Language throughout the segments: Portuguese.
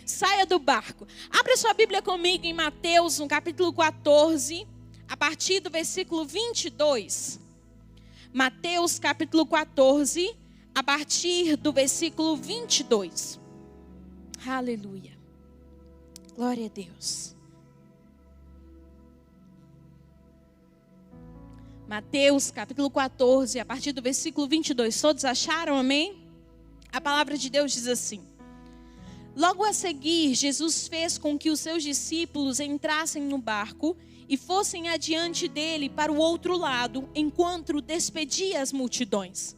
Saia do barco. Abra sua Bíblia comigo em Mateus, no capítulo 14, a partir do versículo 22. Mateus, capítulo 14, a partir do versículo 22. Aleluia. Glória a Deus. Mateus, capítulo 14, a partir do versículo 22. Todos acharam, amém? A palavra de Deus diz assim: Logo a seguir, Jesus fez com que os seus discípulos entrassem no barco e fossem adiante dele para o outro lado, enquanto despedia as multidões.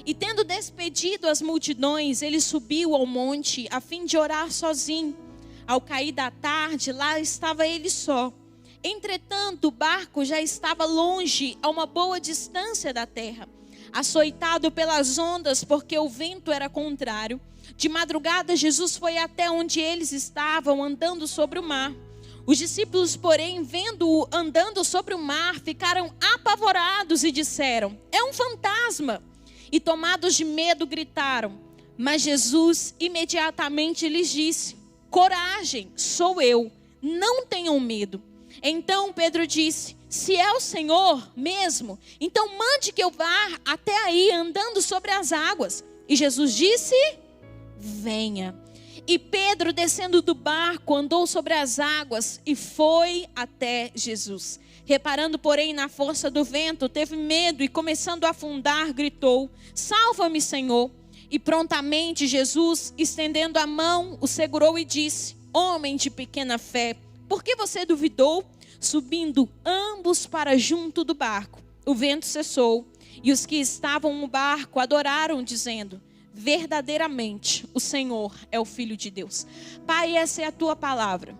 E tendo despedido as multidões, ele subiu ao monte a fim de orar sozinho. Ao cair da tarde, lá estava ele só. Entretanto, o barco já estava longe, a uma boa distância da terra, açoitado pelas ondas, porque o vento era contrário. De madrugada, Jesus foi até onde eles estavam, andando sobre o mar. Os discípulos, porém, vendo-o andando sobre o mar, ficaram apavorados e disseram: É um fantasma! E tomados de medo, gritaram. Mas Jesus imediatamente lhes disse: Coragem, sou eu, não tenham medo. Então Pedro disse: Se é o Senhor mesmo, então mande que eu vá até aí andando sobre as águas. E Jesus disse: Venha. E Pedro, descendo do barco, andou sobre as águas e foi até Jesus. Reparando, porém, na força do vento, teve medo e, começando a afundar, gritou: Salva-me, Senhor. E prontamente Jesus, estendendo a mão, o segurou e disse: Homem de pequena fé, por que você duvidou? Subindo ambos para junto do barco, o vento cessou, e os que estavam no barco adoraram, dizendo: Verdadeiramente o Senhor é o Filho de Deus. Pai, essa é a tua palavra.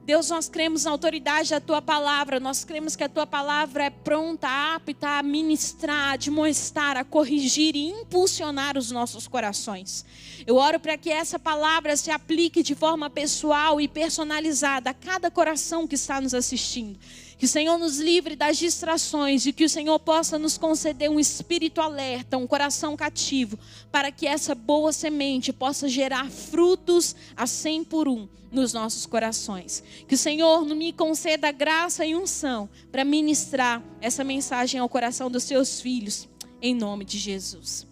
Deus, nós cremos na autoridade da tua palavra. Nós cremos que a tua palavra é pronta, apta a ministrar, a admoestar, a corrigir e impulsionar os nossos corações. Eu oro para que essa palavra se aplique de forma pessoal e personalizada a cada coração que está nos assistindo. Que o Senhor nos livre das distrações e que o Senhor possa nos conceder um espírito alerta, um coração cativo, para que essa boa semente possa gerar frutos a 100 por 1 nos nossos corações. Que o Senhor me conceda graça e unção para ministrar essa mensagem ao coração dos seus filhos, em nome de Jesus.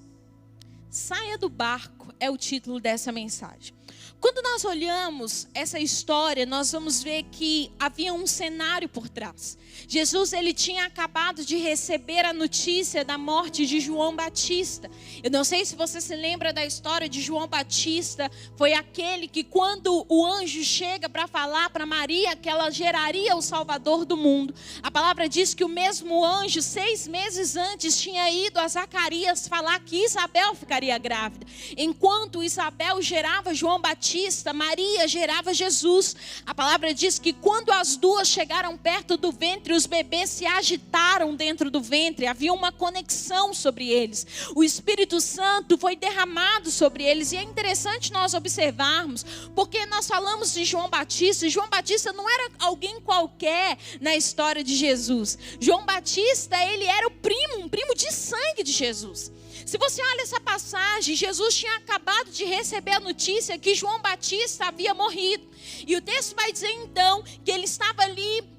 Saia do barco é o título dessa mensagem. Quando nós olhamos essa história, nós vamos ver que havia um cenário por trás. Jesus, ele tinha acabado de receber a notícia da morte de João Batista. Eu não sei se você se lembra da história de João Batista. Foi aquele que, quando o anjo chega para falar para Maria que ela geraria o Salvador do mundo, a palavra diz que o mesmo anjo, 6 meses antes, tinha ido a Zacarias falar que Isabel ficaria grávida. Enquanto Isabel gerava João Batista, Maria gerava Jesus. A palavra diz que quando as duas chegaram perto do ventre, os bebês se agitaram dentro do ventre. Havia uma conexão sobre eles. O Espírito Santo foi derramado sobre eles. E é interessante nós observarmos, porque nós falamos de João Batista. E João Batista não era alguém qualquer na história de Jesus. João Batista, ele era um primo de sangue de Jesus. Se você olha essa passagem, Jesus tinha acabado de receber a notícia que João Batista havia morrido. E o texto vai dizer então que ele estava ali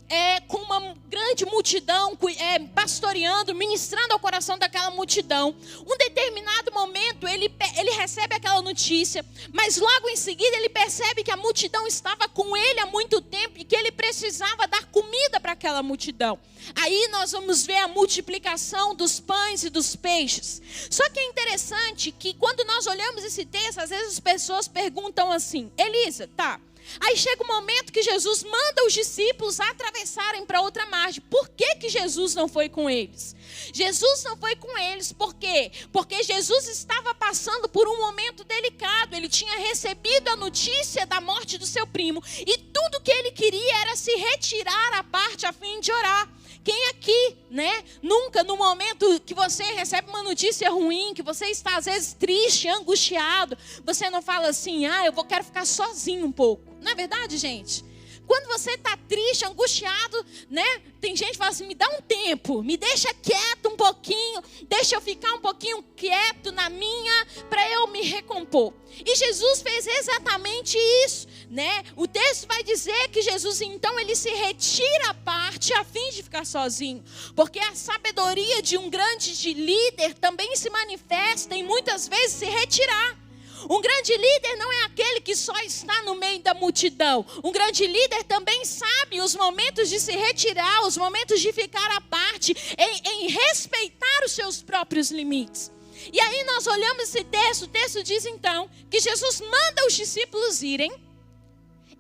com uma grande multidão, pastoreando, ministrando ao coração daquela multidão. Um determinado momento ele recebe aquela notícia, mas logo em seguida ele percebe que a multidão estava com ele há muito tempo e que ele precisava dar comida para aquela multidão. Aí nós vamos ver a multiplicação dos pães e dos peixes. Só que é interessante que quando nós olhamos esse texto, às vezes as pessoas perguntam assim: Elisa, tá. Aí chega um momento que Jesus manda os discípulos atravessarem para outra margem. Por que Jesus não foi com eles? Jesus não foi com eles, por quê? Porque Jesus estava passando por um momento delicado. Ele tinha recebido a notícia da morte do seu primo e tudo que ele queria era se retirar à parte a fim de orar. Quem aqui, né? Nunca no momento que você recebe uma notícia ruim, que você está às vezes triste, angustiado, você não fala assim: quero ficar sozinho um pouco. Não é verdade, gente? Quando você está triste, angustiado, né? Tem gente que fala assim, me dá um tempo, me deixa quieto um pouquinho, deixa eu ficar um pouquinho quieto na minha, para eu me recompor. E Jesus fez exatamente isso, né? O texto vai dizer que Jesus, então, ele se retira à parte a fim de ficar sozinho. Porque a sabedoria de um grande líder também se manifesta em muitas vezes se retirar. Um grande líder não é aquele que só está no meio da multidão. Um grande líder também sabe os momentos de se retirar, os momentos de ficar à parte, em respeitar os seus próprios limites. E aí nós olhamos esse texto, o texto diz então que Jesus manda os discípulos irem.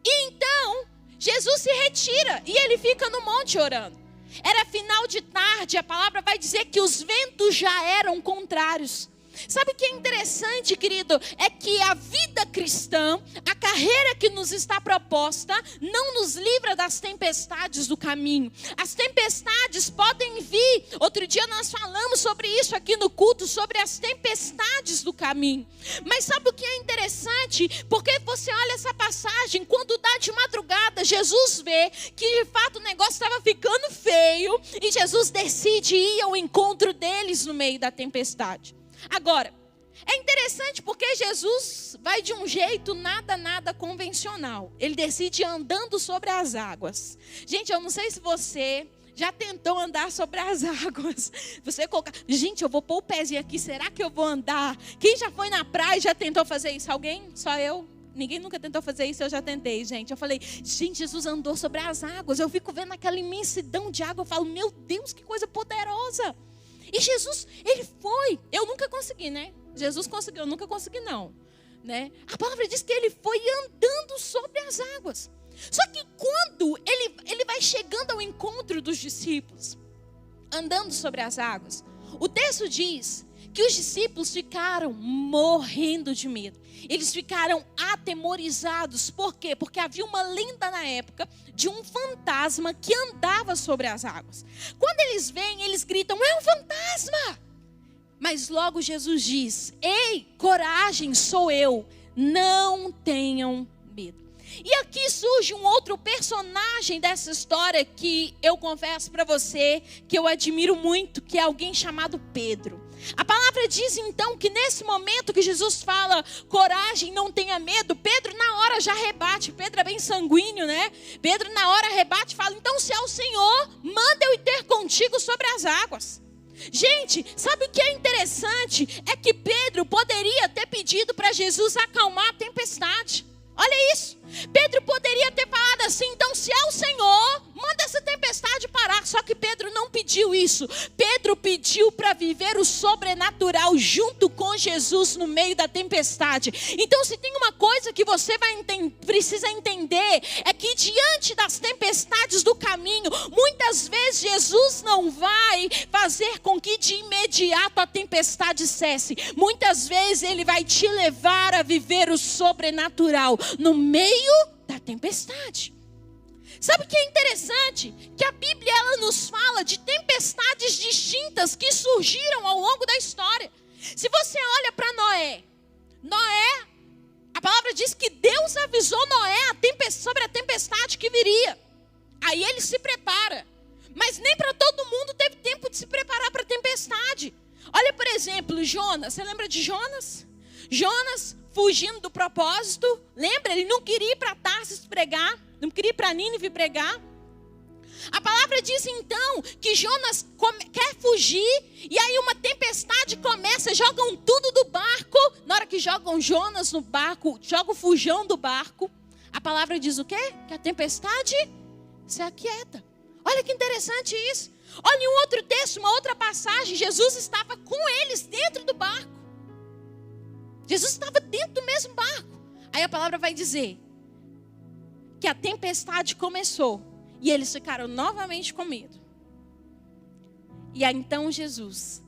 E então Jesus se retira e ele fica no monte orando. Era final de tarde, a palavra vai dizer que os ventos já eram contrários. Sabe o que é interessante, querido? É que a vida cristã, a carreira que nos está proposta, não nos livra das tempestades do caminho. As tempestades podem vir. Outro dia nós falamos sobre isso aqui no culto, sobre as tempestades do caminho. Mas sabe o que é interessante? Porque você olha essa passagem, quando dá de madrugada, Jesus vê que de fato o negócio estava ficando feio e Jesus decide ir ao encontro deles no meio da tempestade. Agora, é interessante porque Jesus vai de um jeito nada convencional. Ele decide ir andando sobre as águas. Gente, eu não sei se você já tentou andar sobre as águas. Você colocar, gente, eu vou pôr o pezinho aqui, será que eu vou andar? Quem já foi na praia e já tentou fazer isso? Alguém? Só eu? Ninguém nunca tentou fazer isso, eu já tentei, gente. Eu falei, gente, Jesus andou sobre as águas. Eu fico vendo aquela imensidão de água, eu falo, meu Deus, que coisa poderosa. E Jesus, ele foi. Eu nunca consegui, né? Jesus conseguiu, eu nunca consegui não, né? A palavra diz que ele foi andando sobre as águas. Só que quando ele vai chegando ao encontro dos discípulos, andando sobre as águas, o texto diz que os discípulos ficaram morrendo de medo. Eles ficaram atemorizados. Por quê? Porque havia uma lenda na época de um fantasma que andava sobre as águas. Quando eles veem, eles gritam, é um fantasma! Mas logo Jesus diz, ei, coragem, sou eu, não tenham medo. E aqui surge um outro personagem dessa história que eu confesso para você que eu admiro muito, que é alguém chamado Pedro. A palavra diz então que nesse momento que Jesus fala, coragem, não tenha medo, Pedro na hora já rebate. Pedro é bem sanguíneo, né? Pedro na hora rebate e fala, então se é o Senhor, manda eu ir ter contigo sobre as águas. Gente, sabe o que é interessante? É que Pedro poderia ter pedido para Jesus acalmar a tempestade. Olha isso. Pedro poderia ter falado assim, então se é o Senhor, manda essa tempestade parar. Só que Pedro não pediu isso. Pedro pediu para viver o sobrenatural junto com Jesus no meio da tempestade. Então se tem uma coisa que você precisa entender, é que diante das tempestades do caminho, muitas vezes Jesus não vai fazer com que de imediato a tempestade cesse. Muitas vezes Ele vai te levar a viver o sobrenatural no meio da tempestade. Sabe o que é interessante? Que a Bíblia ela nos fala de tempestades distintas que surgiram ao longo da história. Se você olha para Noé, a palavra diz que Deus avisou Noé sobre a tempestade que viria. Aí ele se prepara. Mas nem para todo mundo teve tempo de se preparar para a tempestade. Olha, por exemplo, Jonas. Você lembra de Jonas? Jonas fugindo do propósito. Lembra? Ele não queria ir para Tarsis pregar. Não queria ir para Nínive pregar. A palavra diz então que Jonas quer fugir. E aí uma tempestade começa. Jogam tudo do barco. Na hora que jogam Jonas no barco, jogam o fujão do barco. A palavra diz o quê? Que a tempestade se aquieta. Olha que interessante isso. Olha em um outro texto, uma outra passagem. Jesus estava com eles dentro do barco. Jesus estava dentro do mesmo barco. Aí a palavra vai dizer que a tempestade começou. E eles ficaram novamente com medo. E aí então Jesus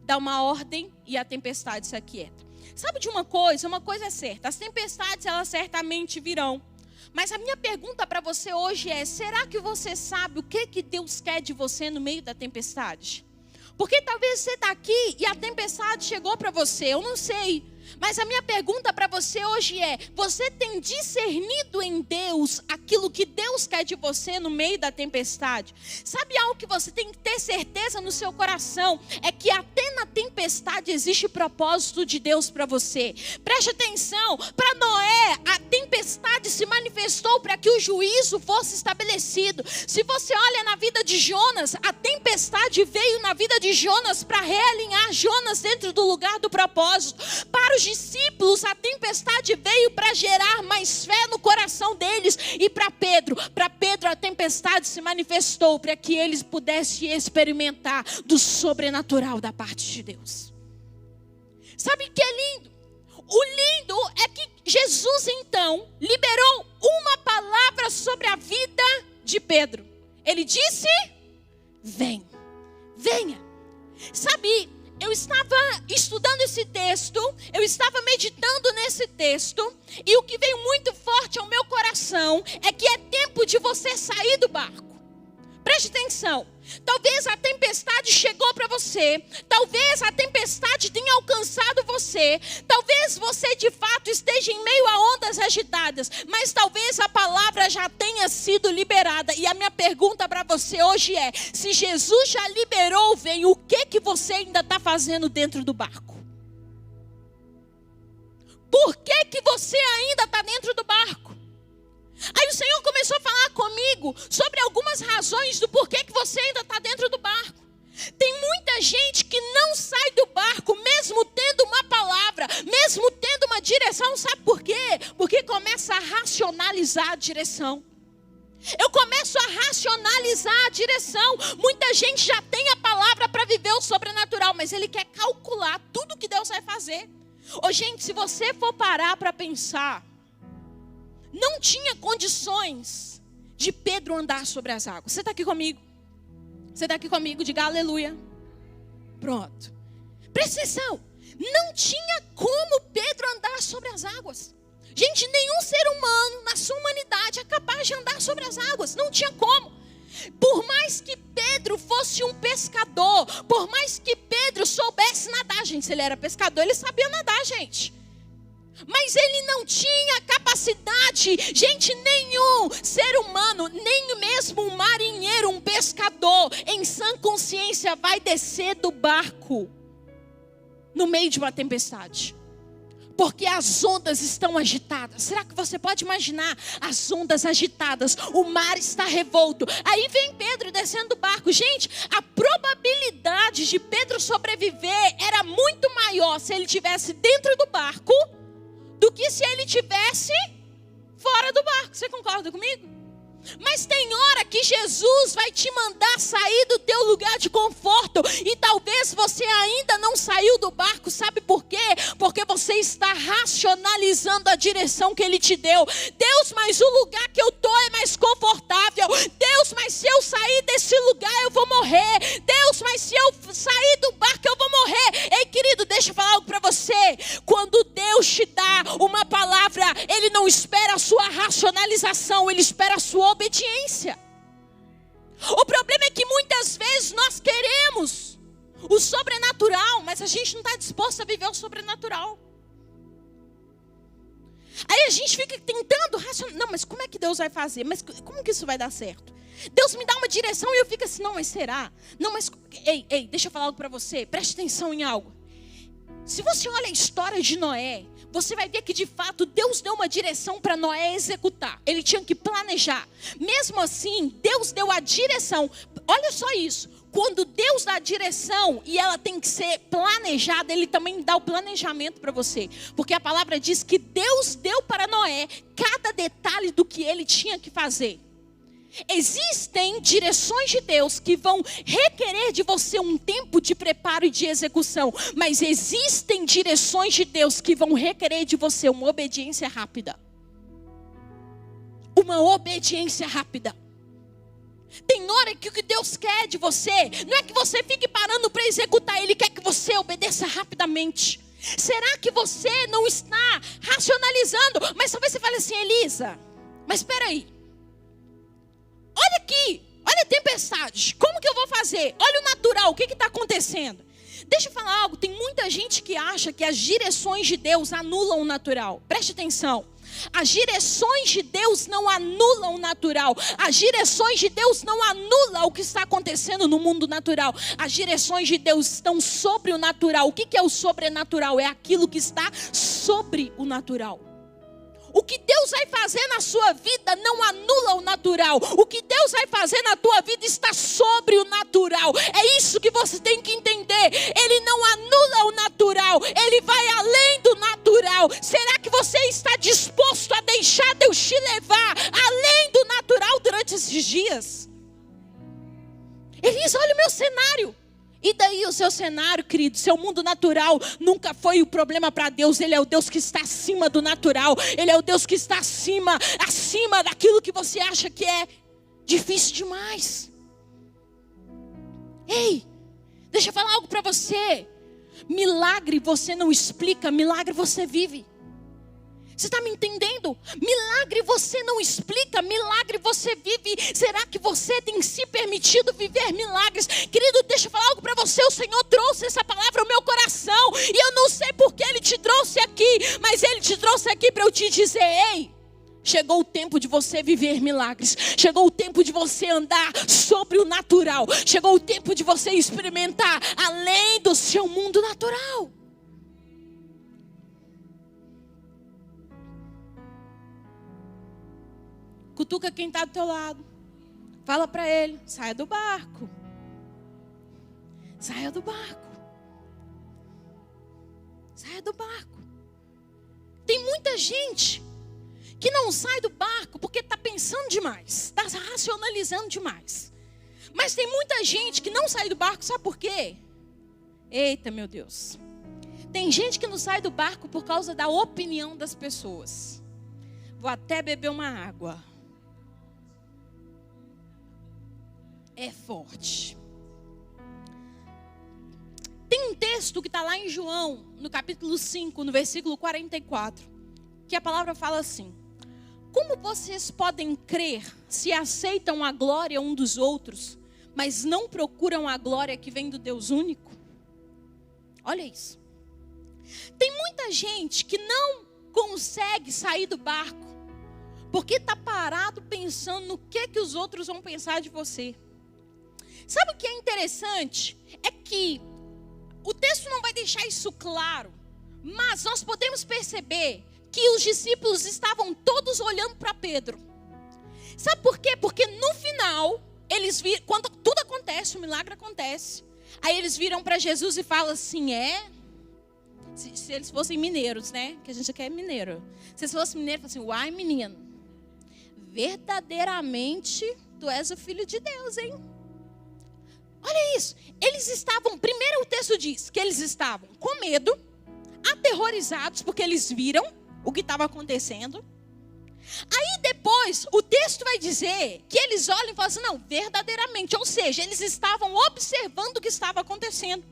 dá uma ordem e a tempestade se aquieta. Sabe de uma coisa? Uma coisa é certa. As tempestades elas certamente virão. Mas a minha pergunta para você hoje é, será que você sabe o que Deus quer de você no meio da tempestade? Porque talvez você está aqui e a tempestade chegou para você, eu não sei. Mas a minha pergunta para você hoje é: você tem discernido em Deus aquilo que Deus quer de você no meio da tempestade? Sabe algo que você tem que ter certeza no seu coração? É que até na tempestade existe propósito de Deus para você. Preste atenção, para Noé a tempestade se manifestou para que o juízo fosse estabelecido. Se você olha na vida de Jonas, a tempestade veio na vida de Jonas para realinhar Jonas dentro do lugar do propósito. Para os discípulos, a tempestade veio para gerar mais fé no coração deles. E para Pedro a tempestade se manifestou para que eles pudessem experimentar do sobrenatural da parte de Deus. Sabe o que é lindo? O lindo é que Jesus então liberou uma palavra sobre a vida de Pedro. Ele disse: venha. Sabe, eu estava estudando esse texto, eu estava meditando nesse texto, e o que veio muito forte ao meu coração é que é tempo de você sair do barco. Preste atenção, talvez a tempestade chegou para você, talvez a tempestade tenha alcançado você, talvez você de fato esteja em meio a ondas agitadas, mas talvez a palavra já tenha sido liberada. E a minha pergunta para você hoje é: se Jesus já liberou, o que você ainda está fazendo dentro do barco? Por que você ainda está dentro do barco? Aí o Senhor começou a falar comigo sobre algumas razões do porquê que você ainda está dentro do barco. Tem muita gente que não sai do barco, mesmo tendo uma palavra, mesmo tendo uma direção. Sabe por quê? Porque começa a racionalizar a direção. Eu começo a racionalizar a direção. Muita gente já tem a palavra para viver o sobrenatural, mas ele quer calcular tudo que Deus vai fazer. Ô gente, se você for parar para pensar, não tinha condições de Pedro andar sobre as águas. Você está aqui comigo? Você está aqui comigo? Diga aleluia. Pronto. Presta atenção. Não tinha como Pedro andar sobre as águas. Gente, nenhum ser humano na sua humanidade é capaz de andar sobre as águas. Não tinha como. Por mais que Pedro fosse um pescador, por mais que Pedro soubesse nadar, gente, se ele era pescador, ele sabia nadar, gente. Mas ele não tinha capacidade, gente, nenhum ser humano, nem mesmo um marinheiro, um pescador, em sã consciência vai descer do barco no meio de uma tempestade. Porque as ondas estão agitadas. Será que você pode imaginar as ondas agitadas? O mar está revolto. Aí vem Pedro descendo do barco. Gente, a probabilidade de Pedro sobreviver era muito maior se ele estivesse dentro do barco do que se ele estivesse fora do barco. Você concorda comigo? Mas tem hora que Jesus vai te mandar sair do teu lugar de conforto. E talvez você ainda não saiu do barco. Sabe por quê? Porque você está racionalizando a direção que Ele te deu. Deus, mas o lugar que eu estou é mais confortável. Deus, mas se eu sair desse lugar eu vou morrer. Deus, mas se eu sair do barco eu vou morrer. Ei, querido, deixa eu falar algo para você. Quando Deus te dá uma palavra, Ele não espera a sua racionalização, Ele espera a sua obediência. O problema é que muitas vezes nós queremos o sobrenatural, mas a gente não está disposto a viver o sobrenatural. Aí a gente fica tentando racionalizar. Não, mas como é que Deus vai fazer? Mas como que isso vai dar certo? Deus me dá uma direção e eu fico assim, não, mas será? Não, mas ei, deixa eu falar algo para você. Preste atenção em algo. Se você olha a história de Noé, você vai ver que de fato Deus deu uma direção para Noé executar. Ele tinha que planejar. Mesmo assim, Deus deu a direção. Olha só isso. Quando Deus dá a direção e ela tem que ser planejada, Ele também dá o planejamento para você. Porque a palavra diz que Deus deu para Noé cada detalhe do que ele tinha que fazer. Existem direções de Deus que vão requerer de você um tempo de preparo e de execução. Mas existem direções de Deus que vão requerer de você uma obediência rápida. Uma obediência rápida. Tem hora que o que Deus quer de você não é que você fique parando para executar. Ele quer que você obedeça rapidamente. Será que você não está racionalizando? Mas talvez você fale assim, Elisa, mas espera aí. Olha aqui, olha a tempestade, como que eu vou fazer? Olha o natural, o que está acontecendo? Deixa eu falar algo, tem muita gente que acha que as direções de Deus anulam o natural. Preste atenção. As direções de Deus não anulam o natural. As direções de Deus não anulam o que está acontecendo no mundo natural. As direções de Deus estão sobre o natural. O que é o sobrenatural? É aquilo que está sobre o natural. O que Deus vai fazer na sua vida não anula o natural. O que Deus vai fazer na tua vida está sobre o natural. É isso que você tem que entender. Ele não anula o natural. Ele vai além do natural. Será que você está disposto a deixar Deus te levar além do natural durante esses dias? Elisa, olha o meu cenário. E daí o seu cenário, querido, seu mundo natural nunca foi o problema para Deus. Ele é o Deus que está acima do natural. Ele é o Deus que está acima daquilo que você acha que é difícil demais. Ei, deixa eu falar algo para você. Milagre você não explica, milagre você vive. Você está me entendendo? Milagre você não explica, milagre você vive. Será que você tem se permitido viver milagres? Querido, deixa eu falar algo para você. O Senhor trouxe essa palavra ao meu coração. E eu não sei por que Ele te trouxe aqui. Mas Ele te trouxe aqui para eu te dizer: ei, chegou o tempo de você viver milagres. Chegou o tempo de você andar sobre o natural. Chegou o tempo de você experimentar além do seu mundo natural. Cutuca quem está do teu lado. Fala para ele: saia do barco. Saia do barco. Saia do barco. Tem muita gente que não sai do barco porque está pensando demais. Está racionalizando demais. Mas tem muita gente que não sai do barco, sabe por quê? Eita, meu Deus. Tem gente que não sai do barco por causa da opinião das pessoas. Vou até beber uma água. É forte. Tem um texto que está lá em João, no capítulo 5, no versículo 44, que a palavra fala assim: como vocês podem crer se aceitam a glória um dos outros, mas não procuram a glória que vem do Deus único? Olha isso. Tem muita gente que não consegue sair do barco, porque está parado pensando no que os outros vão pensar de você. Sabe o que é interessante? É que o texto não vai deixar isso claro, mas nós podemos perceber que os discípulos estavam todos olhando para Pedro. Sabe por quê? Porque no final, eles viram, quando tudo acontece, o milagre acontece, aí eles viram para Jesus e falam assim: se eles fossem mineiros, né? Que a gente aqui é mineiro. Se eles fossem mineiros, falam assim: uai, menino, verdadeiramente tu és o filho de Deus, hein? Olha isso, eles estavam, primeiro o texto diz que eles estavam com medo, aterrorizados, porque eles viram o que estava acontecendo. Aí depois, o texto vai dizer que eles olham e falam assim: não, verdadeiramente, ou seja, eles estavam observando o que estava acontecendo.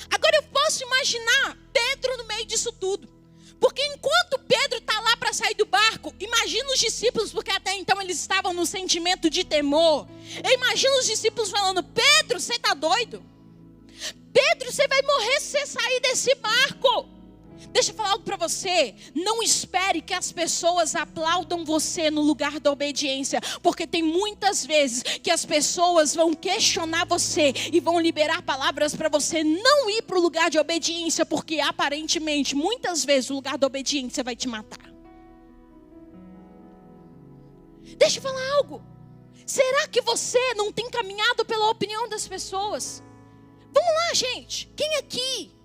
Agora eu posso imaginar Pedro no meio disso tudo. Porque enquanto Pedro está lá para sair do barco, imagina os discípulos, porque até então eles estavam no sentimento de temor. Eu imagino os discípulos falando: Pedro, você está doido? Pedro, você vai morrer se você sair desse barco. Deixa eu falar algo para você. Não espere que as pessoas aplaudam você no lugar da obediência. Porque tem muitas vezes que as pessoas vão questionar você e vão liberar palavras para você não ir para o lugar de obediência. Porque aparentemente, muitas vezes, o lugar da obediência vai te matar. Deixa eu falar algo. Será que você não tem caminhado pela opinião das pessoas? Vamos lá, gente. Quem aqui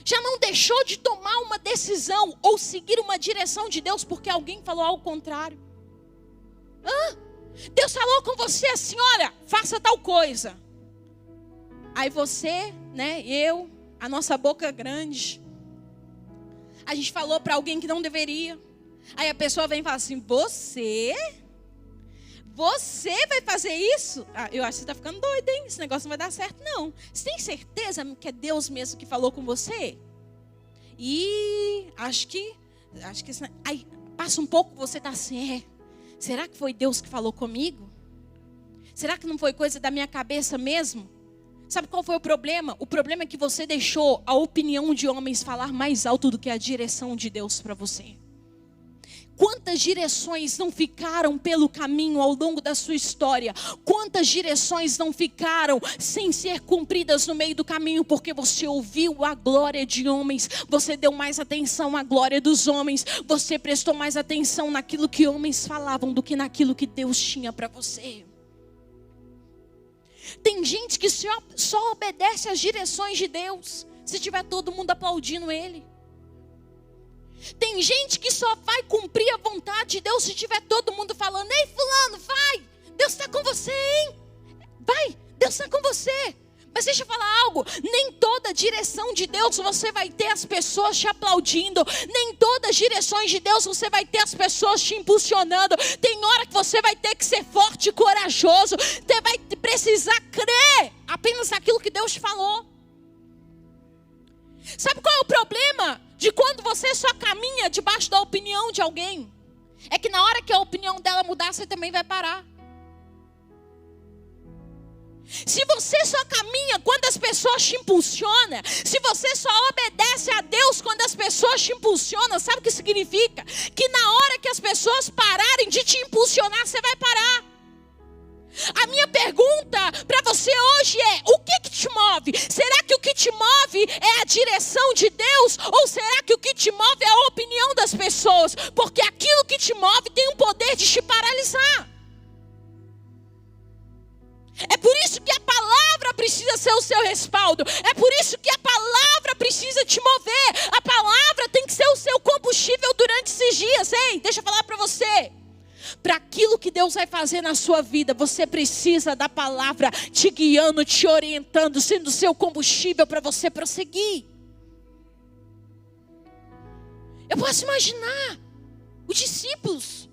já não deixou de tomar uma decisão ou seguir uma direção de Deus porque alguém falou ao contrário? Deus falou com você assim: olha, faça tal coisa. Aí você, né, a nossa boca grande, a gente falou para alguém que não deveria. Aí a pessoa vem e fala assim: Você vai fazer isso? Eu acho que você está ficando doido, hein? Esse negócio não vai dar certo, não. Você tem certeza que é Deus mesmo que falou com você? E acho que aí passa um pouco, você está assim: será que foi Deus que falou comigo? Será que não foi coisa da minha cabeça mesmo? Sabe qual foi o problema? O problema é que você deixou a opinião de homens falar mais alto do que a direção de Deus para você. Quantas direções não ficaram pelo caminho ao longo da sua história? Quantas direções não ficaram sem ser cumpridas no meio do caminho? Porque você ouviu a glória de homens, você deu mais atenção à glória dos homens, você prestou mais atenção naquilo que homens falavam do que naquilo que Deus tinha para você. Tem gente que só obedece às direções de Deus se tiver todo mundo aplaudindo ele. Tem gente que só vai cumprir a vontade de Deus se tiver todo mundo falando: ei, fulano, vai, Deus está com você, hein? Vai, Deus está com você. Mas deixa eu falar algo, nem toda direção de Deus você vai ter as pessoas te aplaudindo, nem todas as direções de Deus você vai ter as pessoas te impulsionando. Tem hora que você vai ter que ser forte e corajoso, você vai precisar crer apenas naquilo que Deus te falou. Sabe qual é o problema de quando você só caminha debaixo da opinião de alguém? É que na hora que a opinião dela mudar, você também vai parar. Se você só caminha quando as pessoas te impulsionam, se você só obedece a Deus quando as pessoas te impulsionam, sabe o que significa? Que na hora que as pessoas pararem de te impulsionar, você vai parar. A minha pergunta para você hoje é: o que te move? Será que o que te move é a direção de Deus? Ou será que o que te move é a opinião das pessoas? Porque aquilo que te move tem o poder de te paralisar. É por isso que a palavra precisa ser o seu respaldo. É por isso que a palavra precisa te mover. A palavra tem que ser o seu combustível durante esses dias. Ei, deixa eu falar para você. Para aquilo que Deus vai fazer na sua vida, você precisa da palavra te guiando, te orientando, sendo o seu combustível para você prosseguir. Eu posso imaginar os discípulos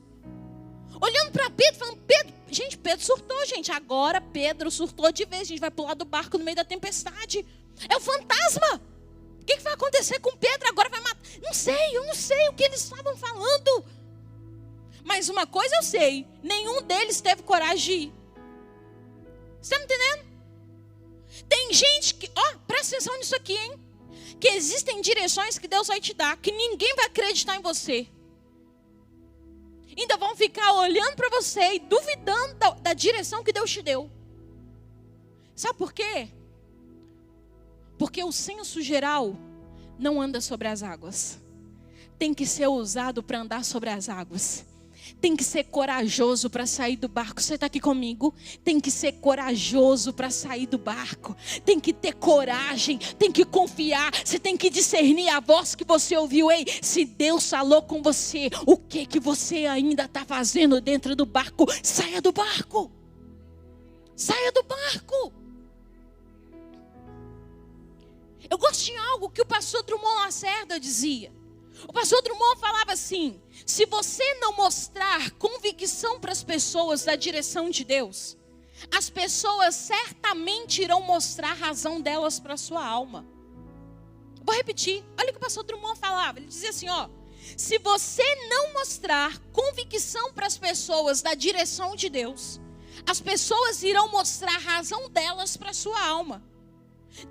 olhando para Pedro, falando: Pedro, gente, Pedro surtou, gente. Agora Pedro surtou de vez. A gente vai pular do barco no meio da tempestade. É o fantasma. O que vai acontecer com Pedro? Agora vai matar. Eu não sei o que eles estavam falando. Mas uma coisa eu sei: nenhum deles teve coragem de ir. Você está me entendendo? Tem gente que, presta atenção nisso aqui, hein? Que existem direções que Deus vai te dar, que ninguém vai acreditar em você. Ainda vão ficar olhando para você e duvidando da direção que Deus te deu. Sabe por quê? Porque o senso geral não anda sobre as águas. Tem que ser usado para andar sobre as águas. Tem que ser corajoso para sair do barco. Você está aqui comigo? Tem que ser corajoso para sair do barco. Tem que ter coragem. Tem que confiar. Você tem que discernir a voz que você ouviu. Ei, se Deus falou com você, o que você ainda está fazendo dentro do barco? Saia do barco. Saia do barco. Eu gosto de algo que o pastor Drummond Lacerda dizia. O pastor Drummond falava assim: se você não mostrar convicção para as pessoas da direção de Deus, as pessoas certamente irão mostrar a razão delas para a sua alma. Vou repetir, olha o que o pastor Drummond falava. Ele dizia assim, se você não mostrar convicção para as pessoas da direção de Deus, as pessoas irão mostrar a razão delas para a sua alma.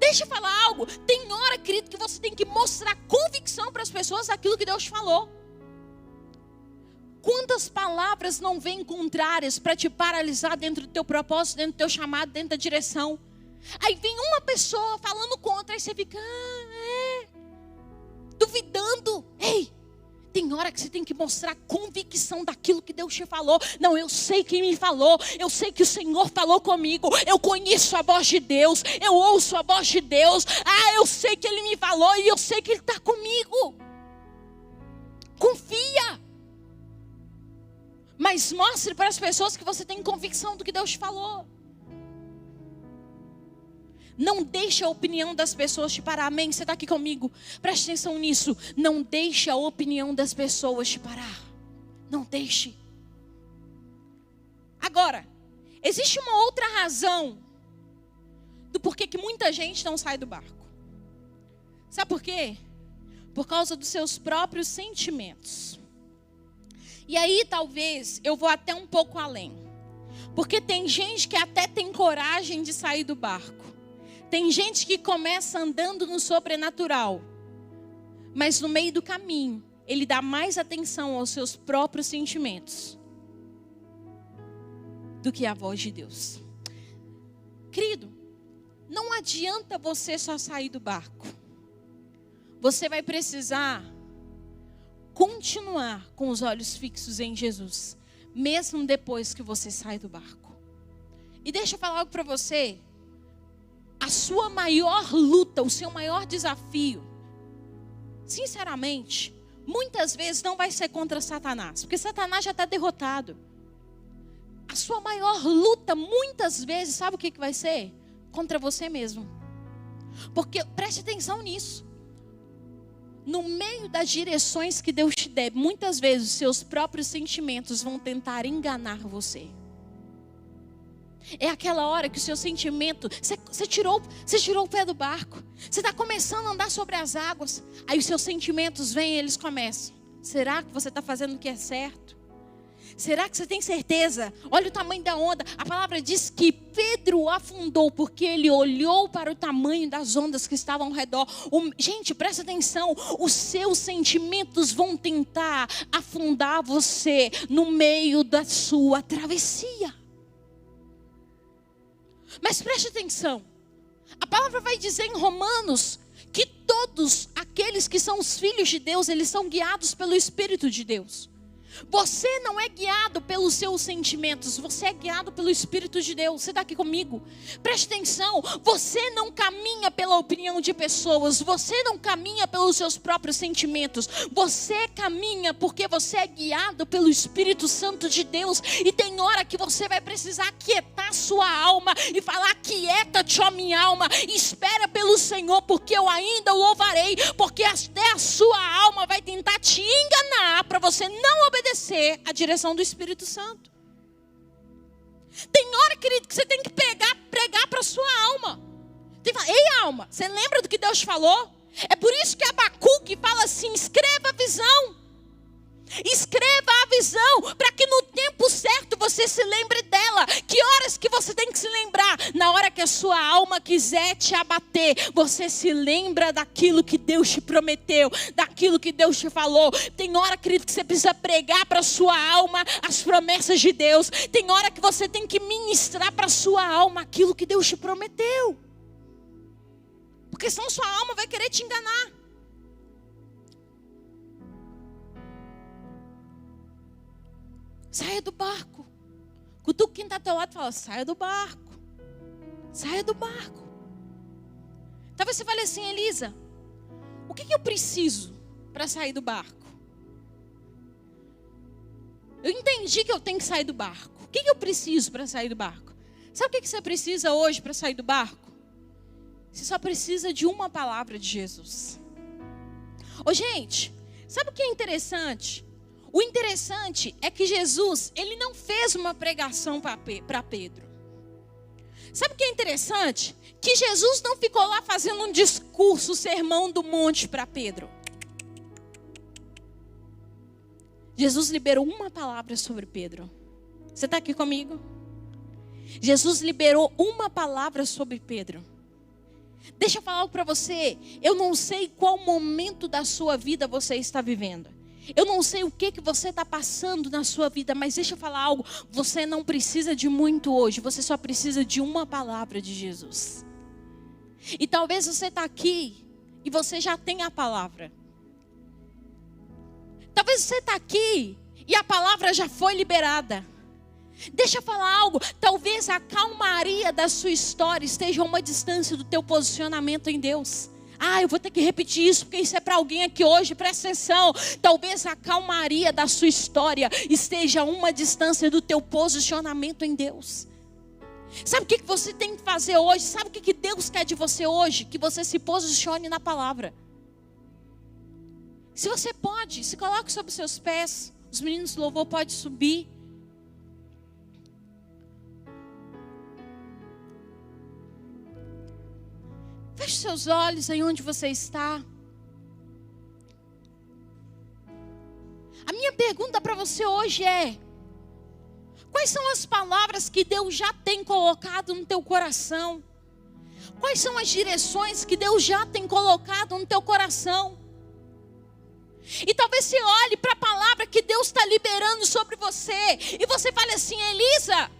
Deixa eu falar algo. Tem hora, querido, que você tem que mostrar convicção para as pessoas daquilo que Deus te falou. Quantas palavras não vêm contrárias para te paralisar dentro do teu propósito, dentro do teu chamado, dentro da direção? Aí vem uma pessoa falando contra, aí você fica duvidando. Ei, tem hora que você tem que mostrar convicção daquilo que Deus te falou. Não, eu sei quem me falou. Eu sei que o Senhor falou comigo. Eu conheço a voz de Deus. Eu ouço a voz de Deus. Eu sei que Ele me falou e eu sei que Ele está comigo. Confia. Mas mostre para as pessoas que você tem convicção do que Deus te falou. Não deixe a opinião das pessoas te parar. Amém? Você está aqui comigo? Preste atenção nisso. Não deixe a opinião das pessoas te parar. Não deixe. Agora, existe uma outra razão do porquê que muita gente não sai do barco. Sabe por quê? Por causa dos seus próprios sentimentos. E aí talvez eu vou até um pouco além. Porque tem gente que até tem coragem de sair do barco. Tem gente que começa andando no sobrenatural, mas no meio do caminho, ele dá mais atenção aos seus próprios sentimentos do que à voz de Deus. Querido, não adianta você só sair do barco. Você vai precisar continuar com os olhos fixos em Jesus, mesmo depois que você sai do barco. E deixa eu falar algo para você. A sua maior luta, o seu maior desafio, sinceramente, muitas vezes não vai ser contra Satanás, porque Satanás já está derrotado. A sua maior luta, muitas vezes, sabe o que vai ser? Contra você mesmo. Porque, preste atenção nisso. No meio das direções que Deus te der, muitas vezes os seus próprios sentimentos vão tentar enganar você. É aquela hora que o seu sentimento, você tirou o pé do barco. Você está começando a andar sobre as águas. Aí os seus sentimentos vêm e eles começam. Será que você está fazendo o que é certo? Será que você tem certeza? Olha o tamanho da onda. A palavra diz que Pedro afundou porque ele olhou para o tamanho das ondas que estavam ao redor. Gente, presta atenção. Os seus sentimentos vão tentar afundar você no meio da sua travessia. Mas preste atenção. A palavra vai dizer em Romanos que todos aqueles que são os filhos de Deus, eles são guiados pelo Espírito de Deus. Você não é guiado pelos seus sentimentos, você é guiado pelo Espírito de Deus. Você está aqui comigo? Preste atenção, você não caminha pela opinião de pessoas, você não caminha pelos seus próprios sentimentos, você caminha porque você é guiado pelo Espírito Santo de Deus. E tem hora que você vai precisar quietar sua alma e falar: quieta-te, ó minha alma, espera pelo Senhor, porque eu ainda o louvarei, porque até a sua alma vai tentar te enganar para você não obedecer a direção do Espírito Santo. Tem hora, querido, que você tem que pregar para a sua alma. Tem que falar: ei, alma, você lembra do que Deus falou? É por isso que Abacuque fala assim: escreva a visão. Escreva a visão, para que no tempo certo você se lembre dela. Que horas que você tem que se lembrar? Na hora que a sua alma quiser te abater, você se lembra daquilo que Deus te prometeu, daquilo que Deus te falou. Tem hora, querido, que você precisa pregar para a sua alma as promessas de Deus. Tem hora que você tem que ministrar para a sua alma aquilo que Deus te prometeu, porque senão sua alma vai querer te enganar. Saia do barco. Cutuca quem está ao teu lado e fala: saia do barco. Saia do barco. Talvez você fale assim: Elisa, o que eu preciso para sair do barco? Eu entendi que eu tenho que sair do barco. O que eu preciso para sair do barco? Sabe o que você precisa hoje para sair do barco? Você só precisa de uma palavra de Jesus. Ô, gente, sabe o que é interessante? O interessante é que Jesus, ele não fez uma pregação para Pedro. Sabe o que é interessante? Que Jesus não ficou lá fazendo um discurso, sermão do monte para Pedro. Jesus liberou uma palavra sobre Pedro. Você está aqui comigo? Jesus liberou uma palavra sobre Pedro. Deixa eu falar algo para você. Eu não sei qual momento da sua vida você está vivendo. Eu não sei o que você está passando na sua vida, mas deixa eu falar algo. Você não precisa de muito hoje, você só precisa de uma palavra de Jesus. E talvez você está aqui e você já tem a palavra. Talvez você está aqui e a palavra já foi liberada. Deixa eu falar algo. Talvez a calmaria da sua história esteja a uma distância do teu posicionamento em Deus. Eu vou ter que repetir isso, porque isso é para alguém aqui hoje, presta atenção. Talvez a calmaria da sua história esteja a uma distância do teu posicionamento em Deus. Sabe o que você tem que fazer hoje? Sabe o que Deus quer de você hoje? Que você se posicione na palavra. Se você pode, se coloque sobre os seus pés. Os meninos do louvor podem subir. Feche seus olhos aí onde você está. A minha pergunta para você hoje é: quais são as palavras que Deus já tem colocado no teu coração? Quais são as direções que Deus já tem colocado no teu coração? E talvez você olhe para a palavra que Deus está liberando sobre você, e você fale assim: Elisa,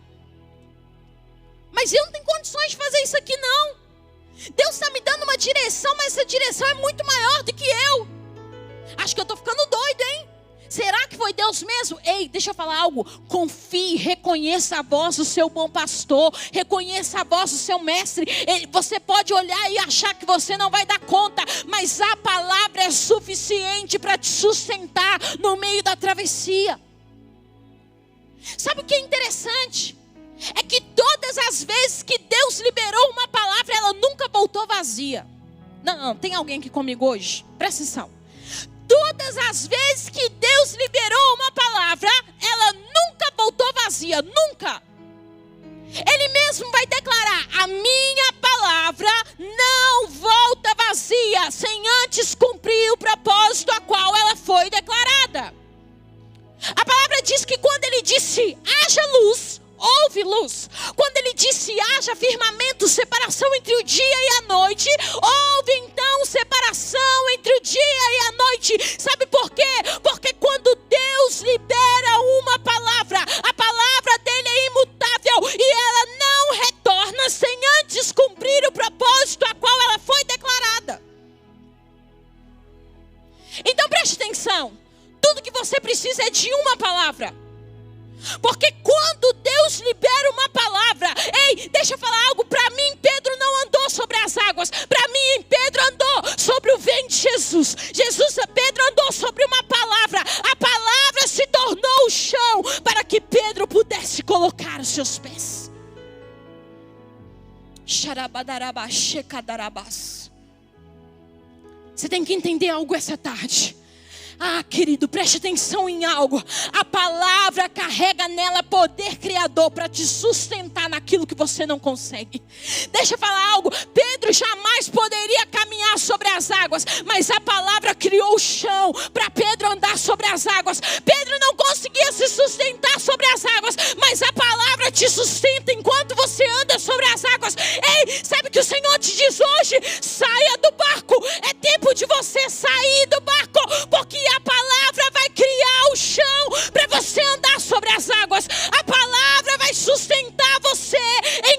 mas eu não tenho condições de fazer isso aqui não. Deus está me dando uma direção, mas essa direção é muito maior do que eu. Acho que eu estou ficando doido, hein? Será que foi Deus mesmo? Ei, deixa eu falar algo. Confie, reconheça a voz do seu bom pastor. Reconheça a voz do seu mestre. Você pode olhar e achar que você não vai dar conta, mas a palavra é suficiente para te sustentar no meio da travessia. Sabe o que é interessante? É que todas as vezes que Deus liberou uma palavra, ela nunca voltou vazia. Não, tem alguém aqui comigo hoje? Presta atenção. Todas as vezes que Deus liberou uma palavra, ela nunca voltou vazia, nunca. Ele mesmo vai declarar: a minha palavra não volta vazia, sem antes cumprir o propósito a qual ela foi declarada. A palavra diz que quando ele disse: haja luz, houve luz. Quando ele disse: haja firmamento, separação entre o dia e a noite, houve então separação entre o dia e a noite. Sabe por quê? Porque quando Deus libera uma palavra, a palavra dele é imutável e ela não retorna sem antes cumprir o propósito a qual ela foi declarada. Então preste atenção. Tudo que você precisa é de uma palavra. Porque quando Deus libera uma palavra, ei, deixa eu falar algo. Para mim, Pedro não andou sobre as águas. Para mim, Pedro andou sobre o vento de Jesus. Pedro andou sobre uma palavra. A palavra se tornou o chão para que Pedro pudesse colocar os seus pés. Você tem que entender algo essa tarde. Ah, querido, preste atenção em algo. A palavra carrega nela poder criador para te sustentar naquilo que você não consegue. Deixa eu falar algo. Pedro jamais poderia caminhar sobre as águas, mas a palavra criou o chão para Pedro andar sobre as águas. Pedro não conseguia se sustentar sobre as águas, mas a palavra te sustenta enquanto você anda sobre as águas. Ei, sabe o que o Senhor te diz hoje? Saia do barco. É tempo de você sair do barco, porque a palavra vai criar o chão para você andar sobre as águas. A palavra vai sustentar você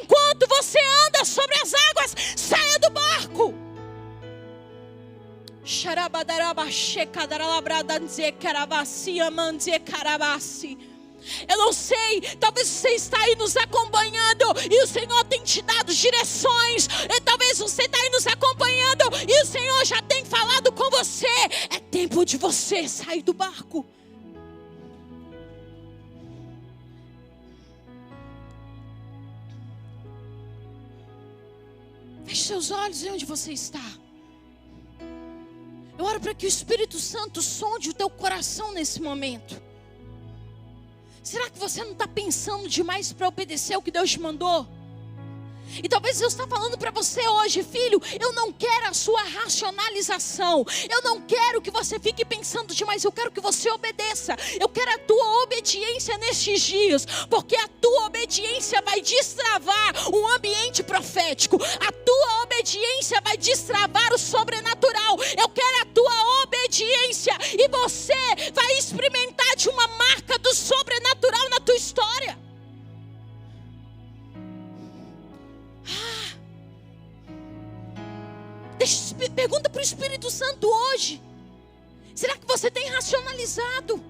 enquanto você anda sobre as águas. Saia do barco. Eu não sei, talvez você está aí nos acompanhando e o Senhor tem te dado direções. E talvez você está aí nos acompanhando e o Senhor já tem falado com você. É tempo de você sair do barco. Feche seus olhos e onde você está. Eu oro para que o Espírito Santo sonde o teu coração nesse momento. Será que você não está pensando demais para obedecer o que Deus te mandou? E talvez Deus está falando para você hoje: filho, eu não quero a sua racionalização. Eu não quero que você fique pensando demais. Eu quero que você obedeça. Eu quero a tua obediência nestes dias. Porque a tua obediência vai destravar um ambiente profético. A tua obediência vai destravar o sobrenatural. Eu quero a tua obediência. E você vai experimentar de uma marca do sobrenatural na tua história. Pergunta para o Espírito Santo hoje: será que você tem racionalizado?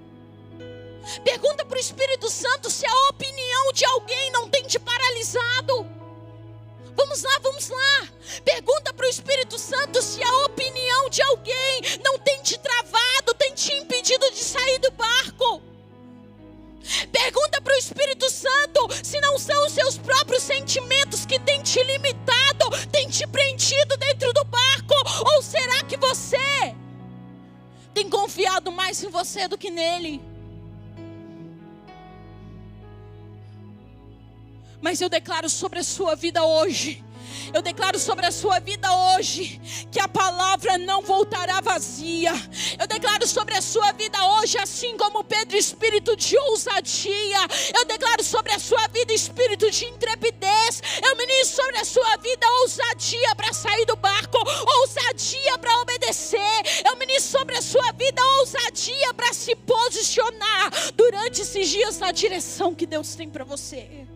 Pergunta para o Espírito Santo se a opinião de alguém não tem te paralisado. Vamos lá, vamos lá. Pergunta para o Espírito Santo se a opinião de alguém não tem te travado, tem te impedido de sair do barco. Pergunta para o Espírito Santo se não são os seus próprios sentimentos que têm te limitado, têm te prendido dentro do barco. Ou será que você tem confiado mais em você do que nele? Mas eu declaro sobre a sua vida hoje Eu declaro sobre a sua vida hoje que a palavra não voltará vazia. Eu declaro sobre a sua vida hoje, assim como Pedro, espírito de ousadia. Eu declaro sobre a sua vida espírito de intrepidez. Eu ministro sobre a sua vida ousadia para sair do barco, ousadia para obedecer. Eu ministro sobre a sua vida ousadia para se posicionar durante esses dias na direção que Deus tem para você.